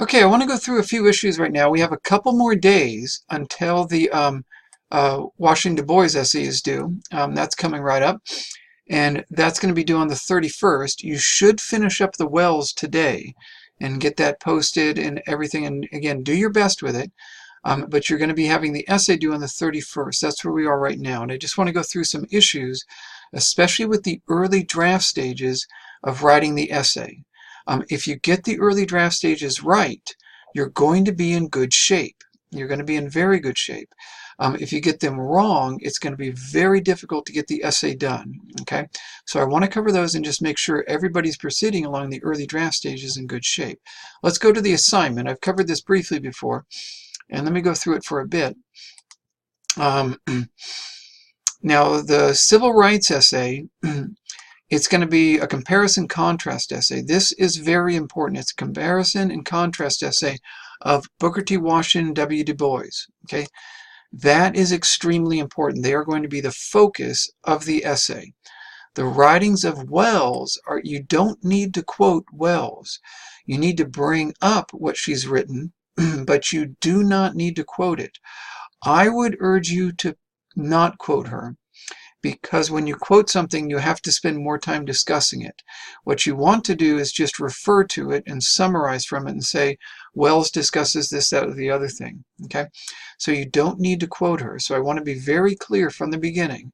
Okay, I want to go through a few issues right now. We have a couple more days until the Washington Dubois essay is due. That's coming right up, and that's going to be due on the 31st. You should finish up the Wells today and get that posted and everything. And again, do your best with it. But you're going to be having the essay due on the 31st. That's where we are right now. And I just want to go through some issues, especially with the early draft stages of writing the essay. If you get the early draft stages right, you're going to be in good shape. You're going to be in very good shape. If you get them wrong, it's going to be very difficult to get the essay done. Okay, so I want to cover those and just make sure everybody's proceeding along the early draft stages in good shape. Let's go to the assignment. I've covered this briefly before, and let me go through it for a bit. Now, the civil rights essay, it's going to be a comparison contrast essay. This is very important. It's a comparison and contrast essay of Booker T. Washington, W. Du Bois. Okay, that is extremely important. They are going to be the focus of the essay. The writings of Wells are, you don't need to quote Wells. You need to bring up what she's written, but you do not need to quote it. I would urge you to not quote her, because when you quote something, you have to spend more time discussing it. What you want to do is just refer to it and summarize from it and say, Wells discusses this, that, or the other thing. Okay, so you don't need to quote her. So I want to be very clear from the beginning.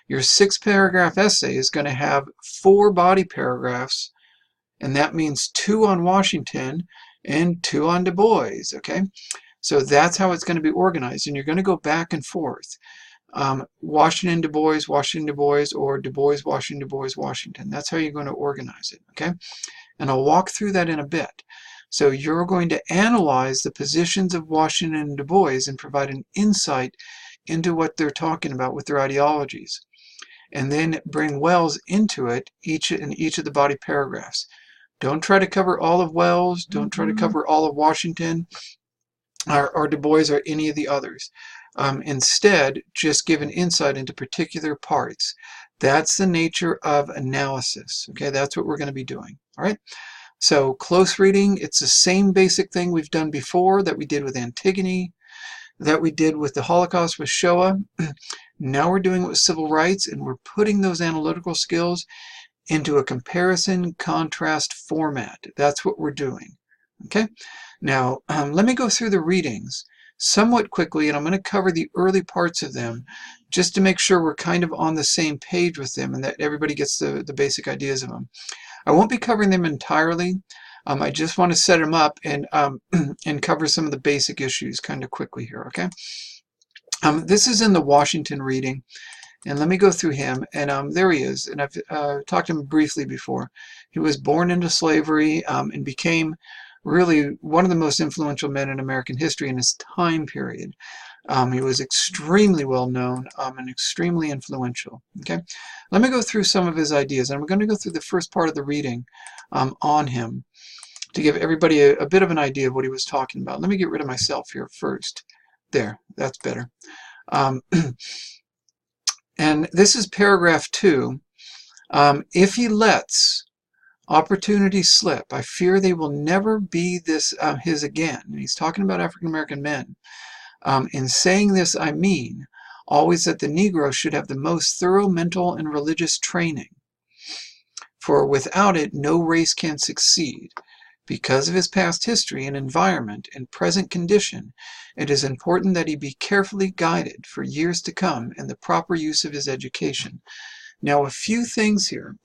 Your 6-paragraph essay is going to have 4 body paragraphs, and that means 2 on Washington and 2 on Du Bois. Okay, so that's how it's going to be organized, and you're going to go back and forth. Washington, Du Bois, Washington, Du Bois, or Du Bois, Washington, Du Bois, Washington. That's how you're going to organize it, okay? And I'll walk through that in a bit. So you're going to analyze the positions of Washington and Du Bois and provide an insight into what they're talking about with their ideologies. And then bring Wells into it in each of the body paragraphs. Don't try to cover all of Wells. Don't try to cover all of Washington or Du Bois or any of the others. Instead, just give an insight into particular parts. That's the nature of analysis. Okay, that's what we're going to be doing. All right. So close reading, it's the same basic thing we've done before, that we did with Antigone, that we did with the Holocaust with Shoah. Now we're doing it with civil rights, and we're putting those analytical skills into a comparison contrast format. That's what we're doing. Okay. Now, let me go through the readings somewhat quickly, and I'm going to cover the early parts of them just to make sure we're kind of on the same page with them and that everybody gets the basic ideas of them. I won't be covering them entirely. I just want to set them up and and cover some of the basic issues kind of quickly here, okay? This is in the Washington reading, and let me go through him. And there he is, and I've talked to him briefly before. He was born into slavery and became really one of the most influential men in American history in his time period. He was extremely well known and extremely influential. Okay, let me go through some of his ideas, and we're going to go through the first part of the reading on him to give everybody a bit of an idea of what he was talking about. Let me get rid of myself here first. There, that's better. And this is paragraph 2. If he lets opportunity slip, I fear they will never be his again. And he's talking about African American men. In saying this, I mean always that the Negro should have the most thorough mental and religious training, for without it no race can succeed. Because of his past history and environment and present condition, it is important that he be carefully guided for years to come in the proper use of his education. Now, a few things here.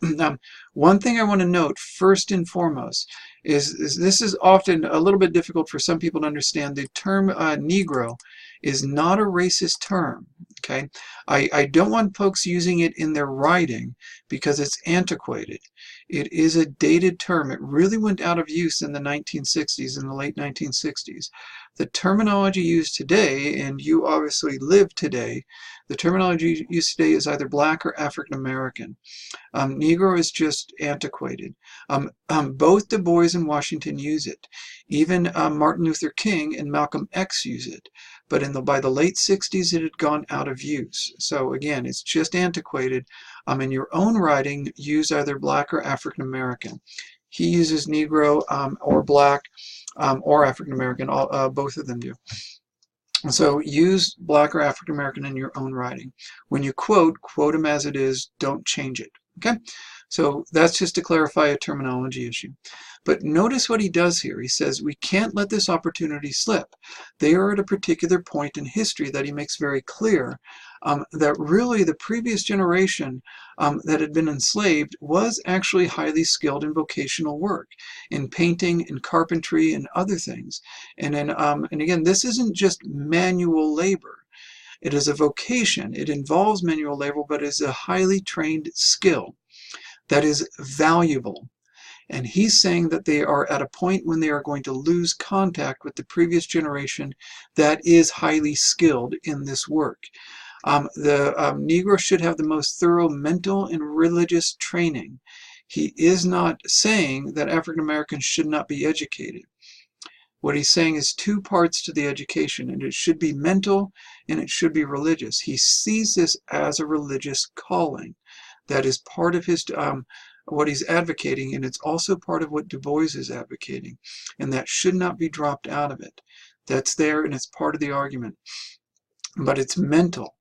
One thing I want to note first and foremost is this is often a little bit difficult for some people to understand. The term Negro is not a racist term. Okay, I don't want folks using it in their writing because it's antiquated. It is a dated term. It really went out of use in the 1960s, in the late 1960s. The terminology used today, and you obviously live today, the terminology used today is either black or African American. Negro is just antiquated. Both Du Bois and Washington use it. Even Martin Luther King and Malcolm X use it. But by the late 60s, it had gone out of use. So again, it's just antiquated. In your own writing, use either black or African American. He uses Negro or black. or African American. Both of them do. So use Black or African American in your own writing. When you quote them as it is. Don't change it. Okay? So that's just to clarify a terminology issue. But notice what he does here. He says, we can't let this opportunity slip. They are at a particular point in history that he makes very clear that really the previous generation that had been enslaved was actually highly skilled in vocational work, in painting, in carpentry, and other things. And again, this isn't just manual labor. It is a vocation. It involves manual labor, but is a highly trained skill that is valuable. And he's saying that they are at a point when they are going to lose contact with the previous generation that is highly skilled in this work. The Negro should have the most thorough mental and religious training. He is not saying that African Americans should not be educated. What he's saying is two parts to the education, and it should be mental and it should be religious. He sees this as a religious calling. That is part of his what he's advocating, and it's also part of what Dubois is advocating, and that should not be dropped out of it. That's there, and it's part of the argument. But it's mental.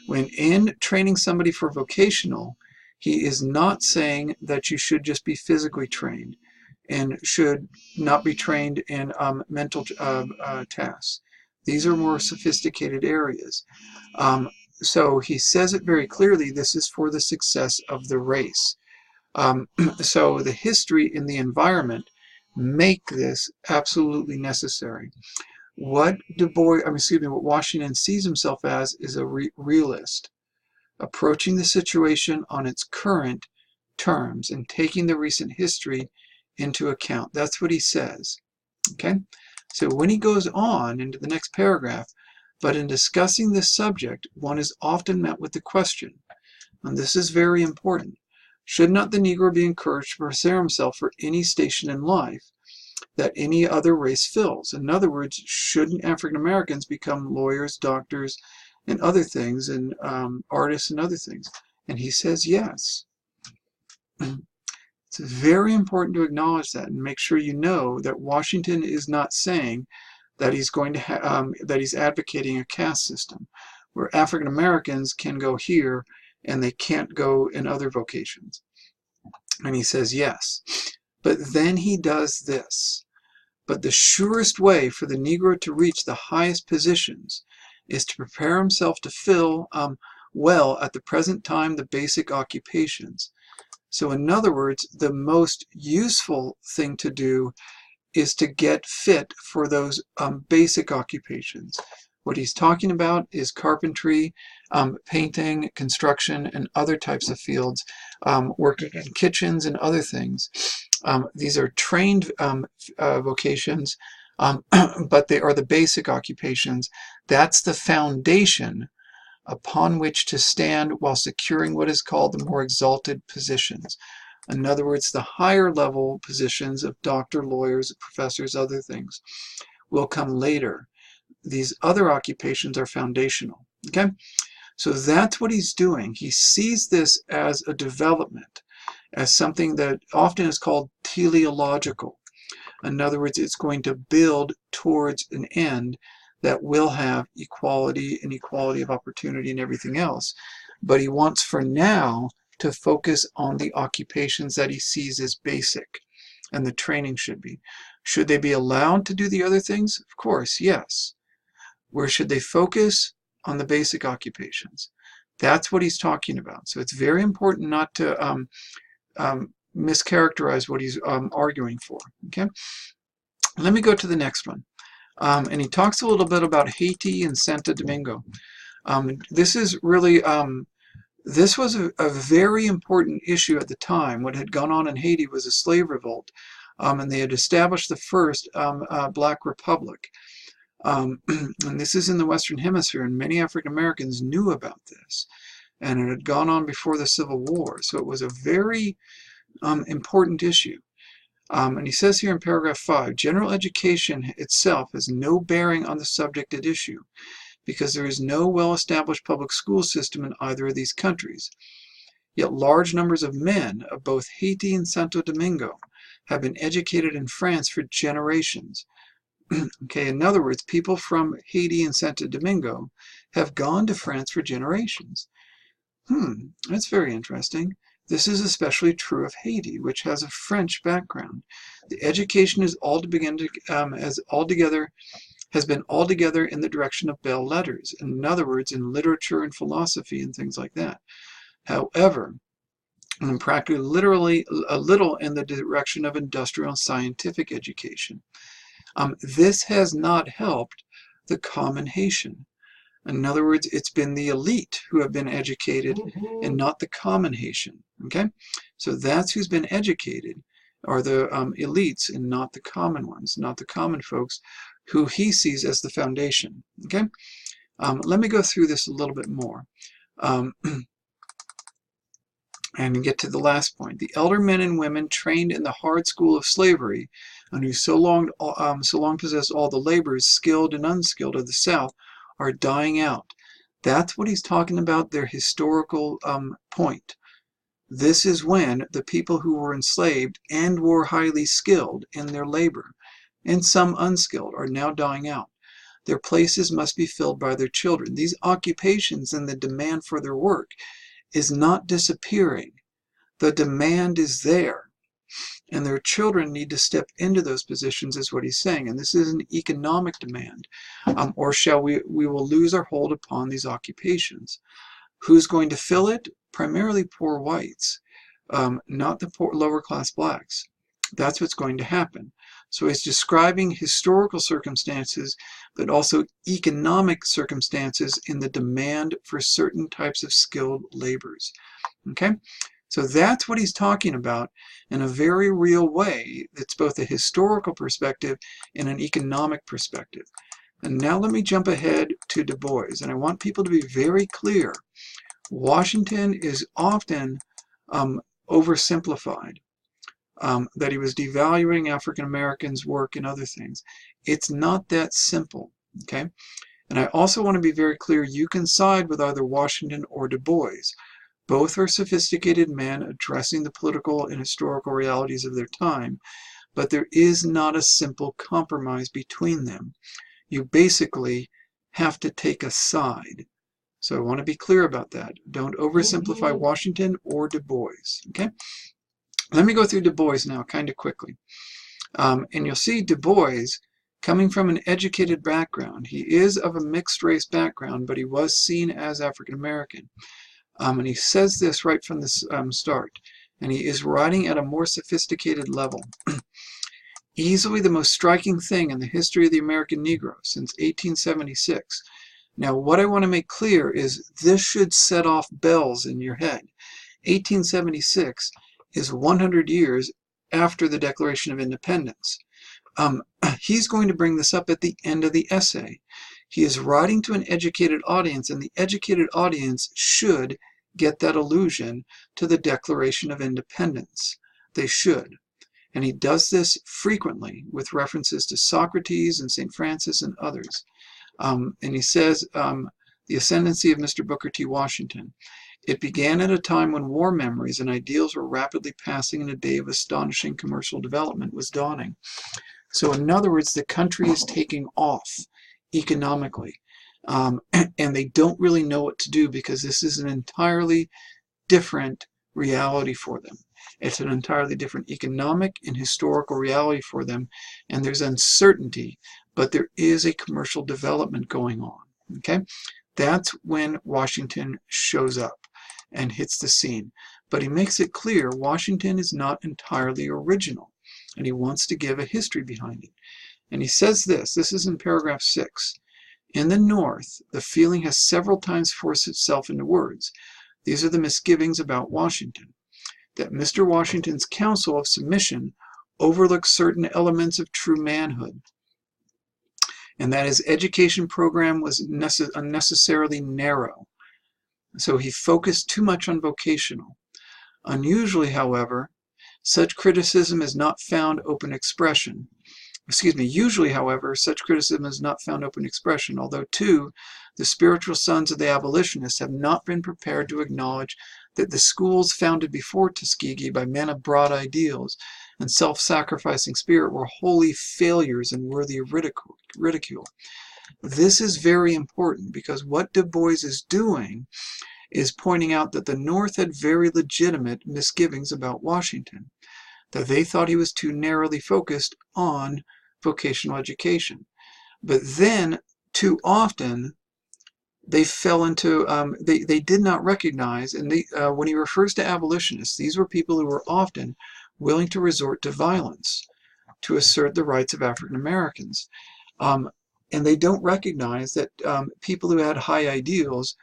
When in training somebody for vocational, he is not saying that you should just be physically trained and should not be trained in mental tasks. These are more sophisticated areas. So he says it very clearly, this is for the success of the race. So the history and the environment make this absolutely necessary. What what Washington sees himself as is a realist, approaching the situation on its current terms and taking the recent history into account. That's what he says. Okay? So when he goes on into the next paragraph, but in discussing this subject, one is often met with the question, and this is very important, should not the Negro be encouraged to prepare himself for any station in life that any other race fills? In other words, shouldn't African Americans become lawyers, doctors, and other things, and artists and other things? And he says yes. It's very important to acknowledge that and make sure you know that Washington is not saying that he's going to that he's advocating a caste system where African Americans can go here and they can't go in other vocations. And he says yes. But then he does this. But the surest way for the Negro to reach the highest positions is to prepare himself to fill well at the present time the basic occupations. So in other words, the most useful thing to do is to get fit for those basic occupations. What he's talking about is carpentry, painting, construction, and other types of fields, working in kitchens and other things. These are trained vocations, but they are the basic occupations. That's the foundation upon which to stand while securing what is called the more exalted positions. In other words, the higher level positions of doctor, lawyers, professors, other things will come later. These other occupations are foundational. Okay? So that's what he's doing. He sees this as a development, as something that often is called teleological. In other words, it's going to build towards an end that will have equality and equality of opportunity and everything else. But he wants for now to focus on the occupations that he sees as basic, and the training should be. Should they be allowed to do the other things? Of course, yes. Where should they focus? On the basic occupations. That's what he's talking about. So it's very important not to mischaracterize what he's arguing for. Okay. Let me go to the next one. And he talks a little bit about Haiti and Santo Domingo. This is really, this was a very important issue at the time. What had gone on in Haiti was a slave revolt, and they had established the first Black Republic. And this is in the Western Hemisphere, and many African Americans knew about this, and it had gone on before the Civil War. So it was a very important issue. And he says here in paragraph 5, general education itself has no bearing on the subject at issue, because there is no well-established public school system in either of these countries. Yet large numbers of men of both Haiti and Santo Domingo have been educated in France for generations. Okay, in other words, people from Haiti and Santo Domingo have gone to France for generations. That's very interesting. This is especially true of Haiti, which has a French background. The education is has been altogether in the direction of belles letters, in other words, in literature and philosophy and things like that. However, and practically literally a little in the direction of industrial and scientific education. This has not helped the common Haitian. In other words, it's been the elite who have been educated and not the common Haitian. Okay, so that's who's been educated, are the elites and not the common ones, not the common folks who he sees as the foundation. Okay, let me go through this a little bit more. And get to the last point. The elder men and women trained in the hard school of slavery, and who so long possessed all the labors, skilled and unskilled, of the South, are dying out. That's what he's talking about, their historical point. This is when the people who were enslaved and were highly skilled in their labor, and some unskilled, are now dying out. Their places must be filled by their children. These occupations and the demand for their work is not disappearing. The demand is there, and their children need to step into those positions, is what he's saying. And this is an economic demand, or shall we will lose our hold upon these occupations. Who's going to fill it? Primarily poor whites, not the poor lower class blacks. That's what's going to happen. So he's describing historical circumstances, but also economic circumstances in the demand for certain types of skilled labors. Okay, so that's what he's talking about in a very real way. It's both a historical perspective and an economic perspective. And now let me jump ahead to Du Bois, and I want people to be very clear. Washington is often oversimplified. That he was devaluing African Americans' work and other things. It's not that simple, okay? And I also want to be very clear, you can side with either Washington or Du Bois. Both are sophisticated men addressing the political and historical realities of their time, but there is not a simple compromise between them. You basically have to take a side. So I want to be clear about that. Don't oversimplify Washington or Du Bois, okay? Let me go through Du Bois now kind of quickly. And you'll see Du Bois coming from an educated background. He is of a mixed race background, but he was seen as African American. And he says this right from the start. And he is writing at a more sophisticated level. Easily the most striking thing in the history of the American Negro since 1876. Now, what I want to make clear is this should set off bells in your head. 1876 is 100 years after the Declaration of Independence. He's going to bring this up at the end of the essay. He is writing to an educated audience, and the educated audience should get that allusion to the Declaration of Independence. They should. And he does this frequently with references to Socrates and St. Francis and others. And he says, the ascendancy of Mr. Booker T. Washington. It began at a time when war memories and ideals were rapidly passing and a day of astonishing commercial development was dawning. So in other words, the country is taking off economically, and they don't really know what to do because this is an entirely different reality for them. It's an entirely different economic and historical reality for them, and there's uncertainty, but there is a commercial development going on. Okay, that's when Washington shows up and hits the scene. But he makes it clear Washington is not entirely original, and he wants to give a history behind it. And he says this is in paragraph 6. In the North, the feeling has several times forced itself into words. These are the misgivings about Washington. That Mr. Washington's counsel of submission overlooks certain elements of true manhood, and that his education program was unnecessarily narrow. So he focused too much on vocational. Unusually, however, such criticism is not found open expression. Usually, however, such criticism is not found open expression, although, too, the spiritual sons of the abolitionists have not been prepared to acknowledge that the schools founded before Tuskegee by men of broad ideals and self-sacrificing spirit were wholly failures and worthy of ridicule. This is very important because what Dubois is doing is pointing out that the North had very legitimate misgivings about Washington, that they thought he was too narrowly focused on vocational education. But then, too often, they fell into, they did not recognize, and when he refers to abolitionists, these were people who were often willing to resort to violence to assert the rights of African Americans. And they don't recognize that people who had high ideals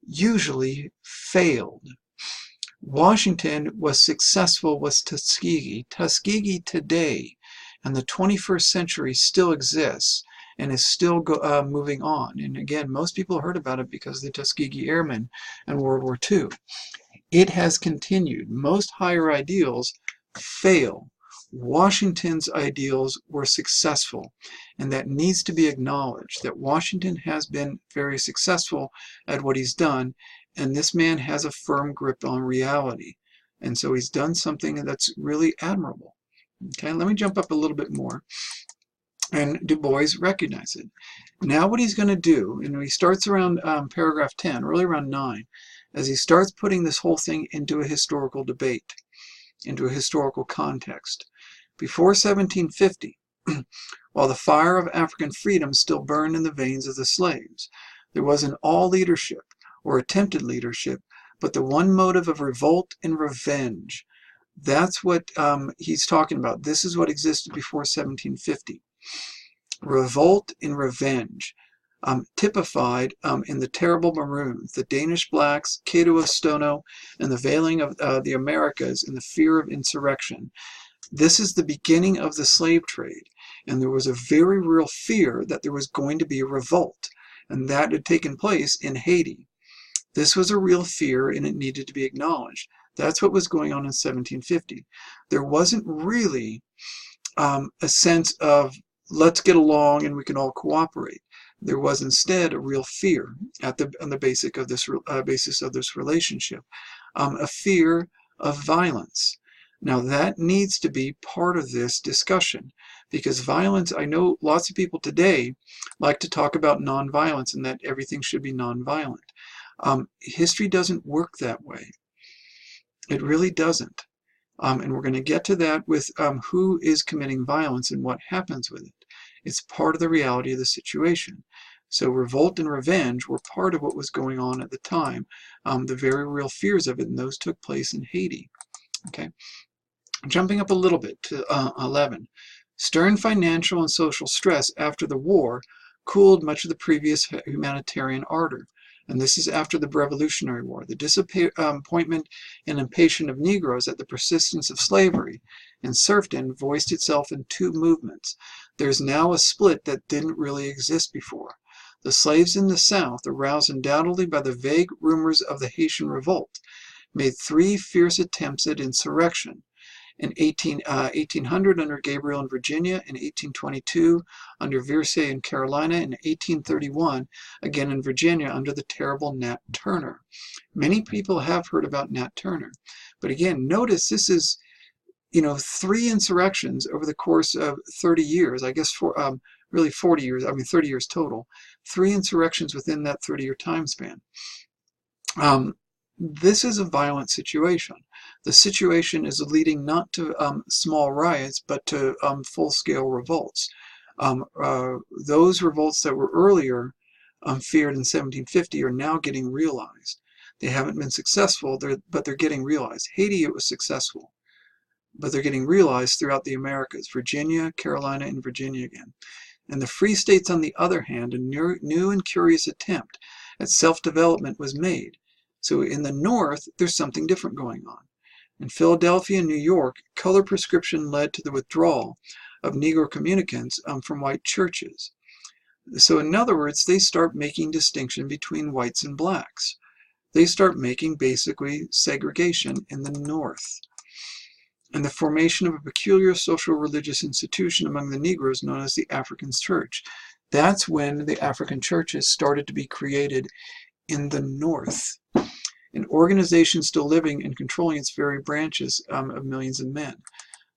usually failed. Washington was successful with Tuskegee. Tuskegee today and the 21st century still exists and is still moving on. And again, most people heard about it because of the Tuskegee Airmen in World War II. It has continued. Most higher ideals fail. Washington's ideals were successful, and that needs to be acknowledged, that Washington has been very successful at what he's done, and this man has a firm grip on reality. And so he's done something that's really admirable. Okay, let me jump up a little bit more. And Du Bois recognized it. Now what he's going to do, and he starts around paragraph 10, really around 9, as he starts putting this whole thing into a historical debate, into a historical context. Before 1750, while the fire of African freedom still burned in the veins of the slaves, there was in all leadership, or attempted leadership, but the one motive of revolt and revenge. That's what he's talking about. This is what existed before 1750. Revolt and revenge, typified in the terrible Maroons, the Danish blacks, Cato of Stono, and the veiling of the Americas in the fear of insurrection. This is the beginning of the slave trade, and there was a very real fear that there was going to be a revolt, and that had taken place in Haiti. This was a real fear, and it needed to be acknowledged. That's what was going on in 1750. There wasn't really a sense of, let's get along and we can all cooperate. There was instead a real fear on the basis of this relationship, a fear of violence. Now that needs to be part of this discussion, because violence, I know lots of people today like to talk about nonviolence and that everything should be nonviolent. History doesn't work that way. It really doesn't. And we're going to get to that with who is committing violence and what happens with it. It's part of the reality of the situation. So revolt and revenge were part of what was going on at the time, the very real fears of it, and those took place in Haiti. Okay, jumping up a little bit to 11. Stern financial and social stress after the war cooled much of the previous humanitarian ardor. And this is after the Revolutionary War. The disappointment and impatience of Negroes at the persistence of slavery and serfdom voiced itself in two movements. There's now a split that didn't really exist before. The slaves in the South, aroused undoubtedly by the vague rumors of the Haitian revolt, made 3 fierce attempts at insurrection. In 1800 under Gabriel in Virginia, in 1822 under Searcy in Carolina, in 1831 again in Virginia under the terrible Nat Turner. Many people have heard about Nat Turner, but again, notice this is, 3 insurrections over the course of 30 years, I guess really 40 years, 30 years total, 3 insurrections within that 30-year time span. This is a violent situation. The situation is leading not to small riots, but to full-scale revolts. Those revolts that were earlier feared in 1750 are now getting realized. They haven't been successful, but they're getting realized. Haiti, it was successful, but they're getting realized throughout the Americas, Virginia, Carolina, and Virginia again. And the free states, on the other hand, a new and curious attempt at self-development was made. So in the North, there's something different going on. In Philadelphia and New York, color prescription led to the withdrawal of Negro communicants from white churches. So in other words, they start making distinction between whites and blacks. They start making basically segregation in the North. And the formation of a peculiar social religious institution among the Negroes known as the African Church. That's when the African churches started to be created in the North. An organization still living and controlling its very branches of millions of men.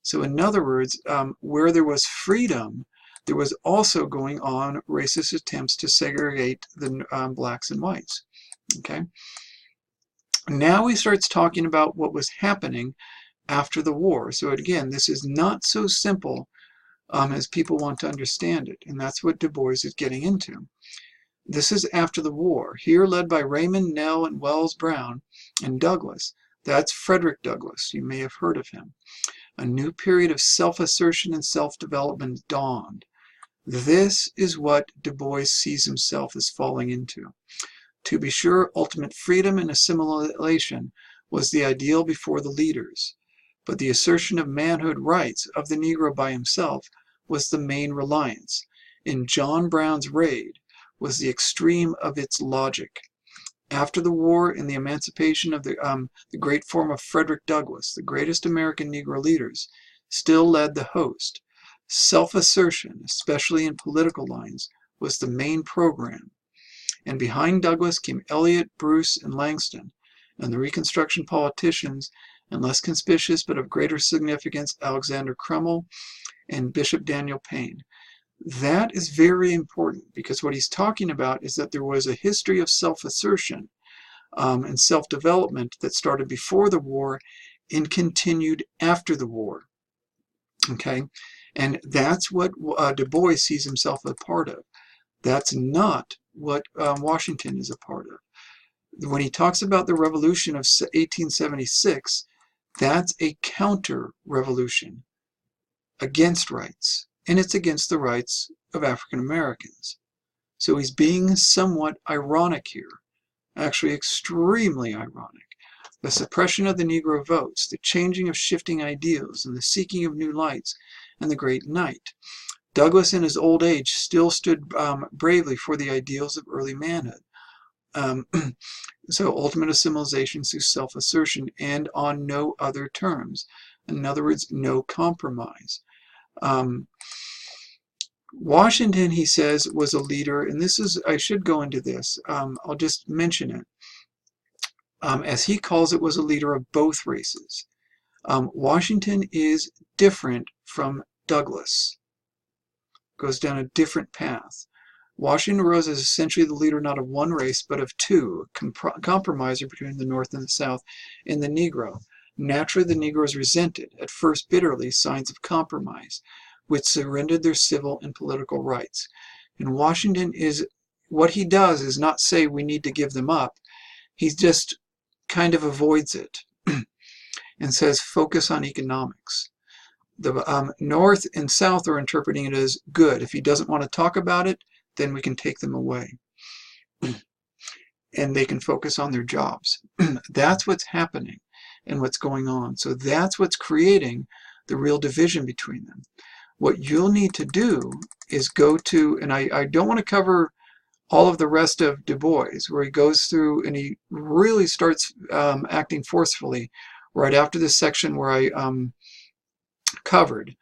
So in other words, where there was freedom, there was also going on racist attempts to segregate the blacks and whites. Okay. Now he starts talking about what was happening after the war. So again, this is not so simple as people want to understand it, and that's what Du Bois is getting into. This is after the war, here led by Raymond, Nell, and Wells Brown, and Douglass. That's Frederick Douglass. You may have heard of him. A new period of self-assertion and self-development dawned. This is what Du Bois sees himself as falling into. To be sure, ultimate freedom and assimilation was the ideal before the leaders, but the assertion of manhood rights of the Negro by himself was the main reliance. In John Brown's raid was the extreme of its logic. After the war and the emancipation of the great form of Frederick Douglass, the greatest American Negro leaders, still led the host. Self-assertion, especially in political lines, was the main program. And behind Douglass came Eliot, Bruce, and Langston, and the Reconstruction politicians, and less conspicuous but of greater significance, Alexander Crummell and Bishop Daniel Payne. That is very important, because what he's talking about is that there was a history of self-assertion and self-development that started before the war and continued after the war. Okay, and that's what Du Bois sees himself a part of. That's not what Washington is a part of. When he talks about the revolution of 1876, that's a counter-revolution against rights, and it's against the rights of African Americans. So he's being somewhat ironic here, actually extremely ironic. The suppression of the Negro votes, the changing of shifting ideals, and the seeking of new lights, and the great night. Douglass in his old age still stood bravely for the ideals of early manhood. So ultimate assimilation through self-assertion and on no other terms. In other words, no compromise. Washington, he says, was a leader, and this is, I should go into this, I'll just mention it. As he calls it, was a leader of both races. Washington is different from Douglass. Goes down a different path. Washington rose as essentially the leader not of one race, but of two, a compromiser between the North and the South in the Negro. Naturally, the Negroes resented, at first bitterly, signs of compromise, which surrendered their civil and political rights. And Washington is, what he does is not say we need to give them up. He just kind of avoids it and says focus on economics. The North and South are interpreting it as good. If he doesn't want to talk about it, then we can take them away. And they can focus on their jobs. That's what's happening and what's going on. So that's what's creating the real division between them. What you'll need to do is go to, and I don't want to cover all of the rest of Du Bois, where he goes through and he really starts acting forcefully right after this section where I covered.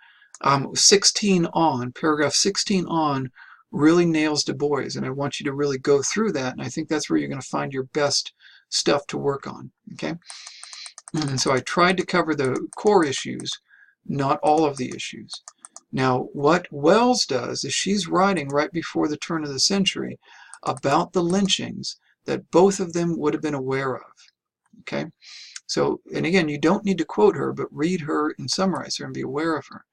16 on, paragraph 16 on, really nails Du Bois, and I want you to really go through that, and I think that's where you're going to find your best stuff to work on. Okay, and so I tried to cover the core issues, not all of the issues. Now, what Wells does is she's writing right before the turn of the century about the lynchings that both of them would have been aware of. Okay, so, and again, you don't need to quote her, but read her and summarize her and be aware of her.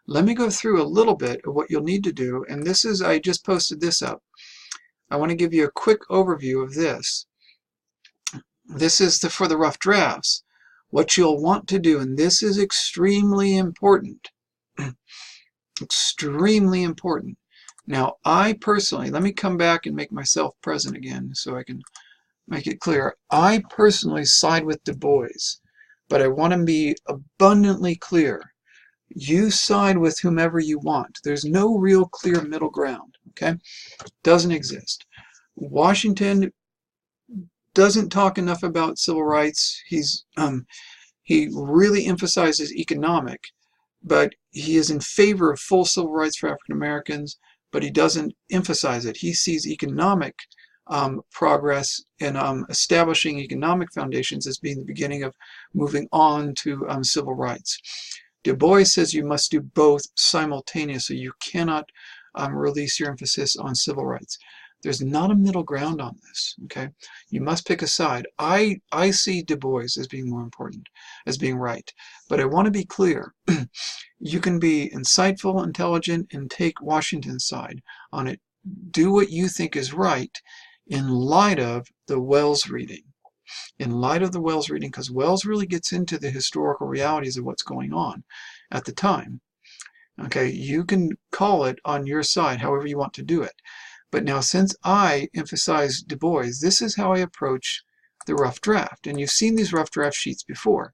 Let me go through a little bit of what you'll need to do, and this is, I just posted this up. I want to give you a quick overview of this. This is for the rough drafts. What you'll want to do, and this is extremely important, extremely important. Now, I personally, let me come back and make myself present again so I can make it clear. I personally side with Du Bois, but I want to be abundantly clear. You side with whomever you want. There's no real clear middle ground, okay? Doesn't exist. Washington doesn't talk enough about civil rights. He really emphasizes economic, but he is in favor of full civil rights for African Americans, but he doesn't emphasize it. He sees economic progress and establishing economic foundations as being the beginning of moving on to civil rights. Du Bois says you must do both simultaneously. You cannot release your emphasis on civil rights. There's not a middle ground on this, okay? You must pick a side. I see Du Bois as being more important, as being right. But I want to be clear. You can be insightful, intelligent, and take Washington's side on it. Do what you think is right in light of the Wells reading. In light of the Wells reading, because Wells really gets into the historical realities of what's going on at the time. Okay, you can call it on your side however you want to do it. But now, since I emphasize Du Bois, this is how I approach the rough draft. And you've seen these rough draft sheets before.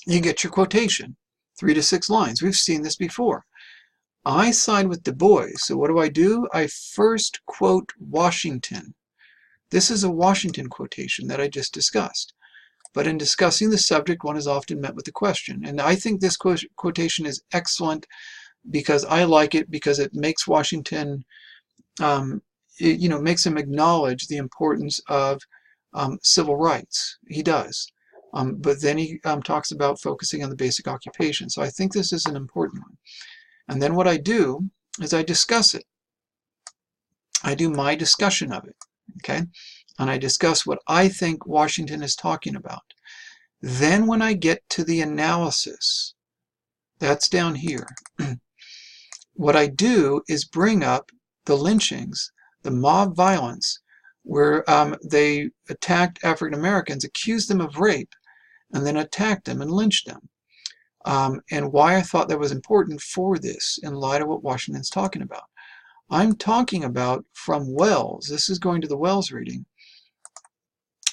You get your quotation, 3 to 6 lines. We've seen this before. I side with Du Bois. So what do? I first quote Washington. This is a Washington quotation that I just discussed. But in discussing the subject, one is often met with a question. And I think this quotation is excellent because I like it, because it makes Washington, makes him acknowledge the importance of civil rights. He does. But then he talks about focusing on the basic occupation. So I think this is an important one. And then what I do is I discuss it. I do my discussion of it. Okay? And I discuss what I think Washington is talking about. Then when I get to the analysis, that's down here, what I do is bring up the lynchings, the mob violence, where they attacked African Americans, accused them of rape, and then attacked them and lynched them. And why I thought that was important for this in light of what Washington's talking about. I'm talking about from Wells. This is going to the Wells reading.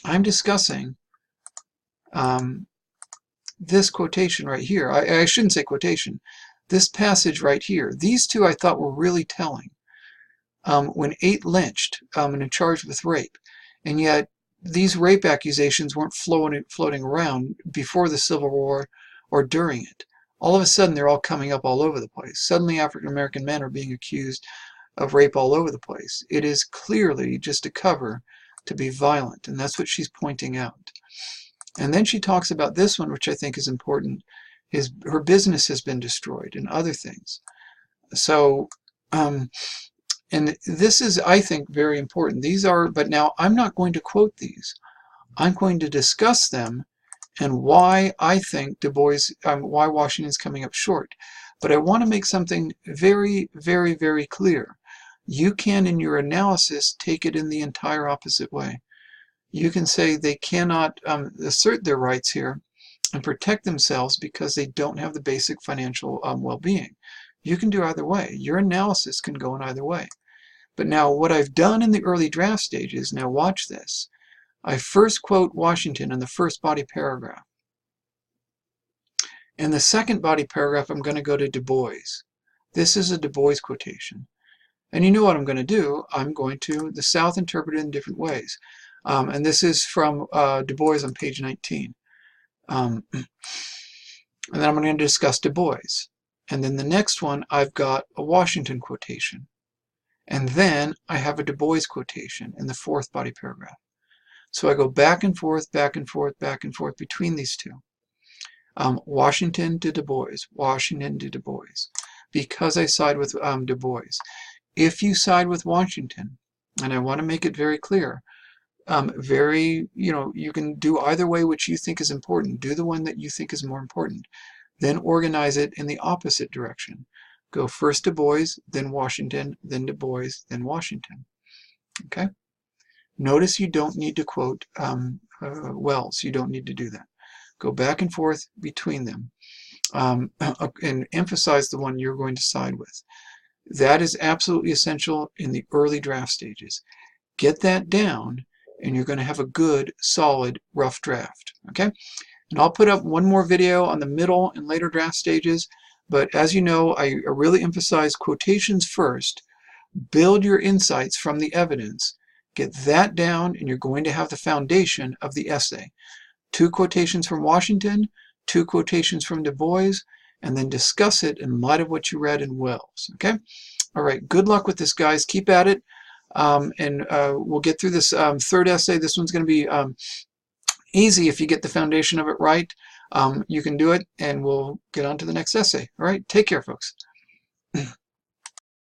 I'm discussing this quotation right here. I shouldn't say quotation. This passage right here. These two I thought were really telling. When 8 lynched and charged with rape, and yet these rape accusations weren't floating around before the Civil War or during it. All of a sudden, they're all coming up all over the place. Suddenly, African American men are being accused of rape all over the place. It is clearly just a cover to be violent, and that's what she's pointing out. And then she talks about this one, which I think is important. Her business has been destroyed and other things. So, and this is, I think, very important. These are, but now I'm not going to quote these. I'm going to discuss them and why I think Du Bois, why Washington's coming up short. But I want to make something very, very, very clear. You can, in your analysis, take it in the entire opposite way. You can say they cannot assert their rights here and protect themselves because they don't have the basic financial well-being. You can do either way. Your analysis can go in either way. But now what I've done in the early draft stages, now watch this. I first quote Washington in the first body paragraph. In the second body paragraph, I'm going to go to Du Bois. This is a Du Bois quotation. And you know what I'm going to do? I'm going to the South interpreted in different ways. And this is from Du Bois on page 19. And then I'm going to discuss Du Bois. And then the next one, I've got a Washington quotation. And then I have a Du Bois quotation in the fourth body paragraph. So I go back and forth, back and forth, back and forth between these two. Washington to Du Bois, Washington to Du Bois, because I side with Du Bois. If you side with Washington, and I want to make it very clear, you can do either way which you think is important. Do the one that you think is more important. Then organize it in the opposite direction. Go first Du Bois, then Washington, then Du Bois, then Washington. Okay? Notice you don't need to quote Wells. You don't need to do that. Go back and forth between them and emphasize the one you're going to side with. That is absolutely essential in the early draft stages. Get that down, and you're going to have a good, solid, rough draft. Okay? And I'll put up one more video on the middle and later draft stages, but as you know, I really emphasize quotations first. Build your insights from the evidence. Get that down, and you're going to have the foundation of the essay. 2 quotations from Washington, 2 quotations from Du Bois, and then discuss it in light of what you read in Wells. Okay? All right. Good luck with this, guys. Keep at it. And we'll get through this third essay. This one's going to be easy if you get the foundation of it right. you can do it, and we'll get on to the next essay. All right, take care, folks.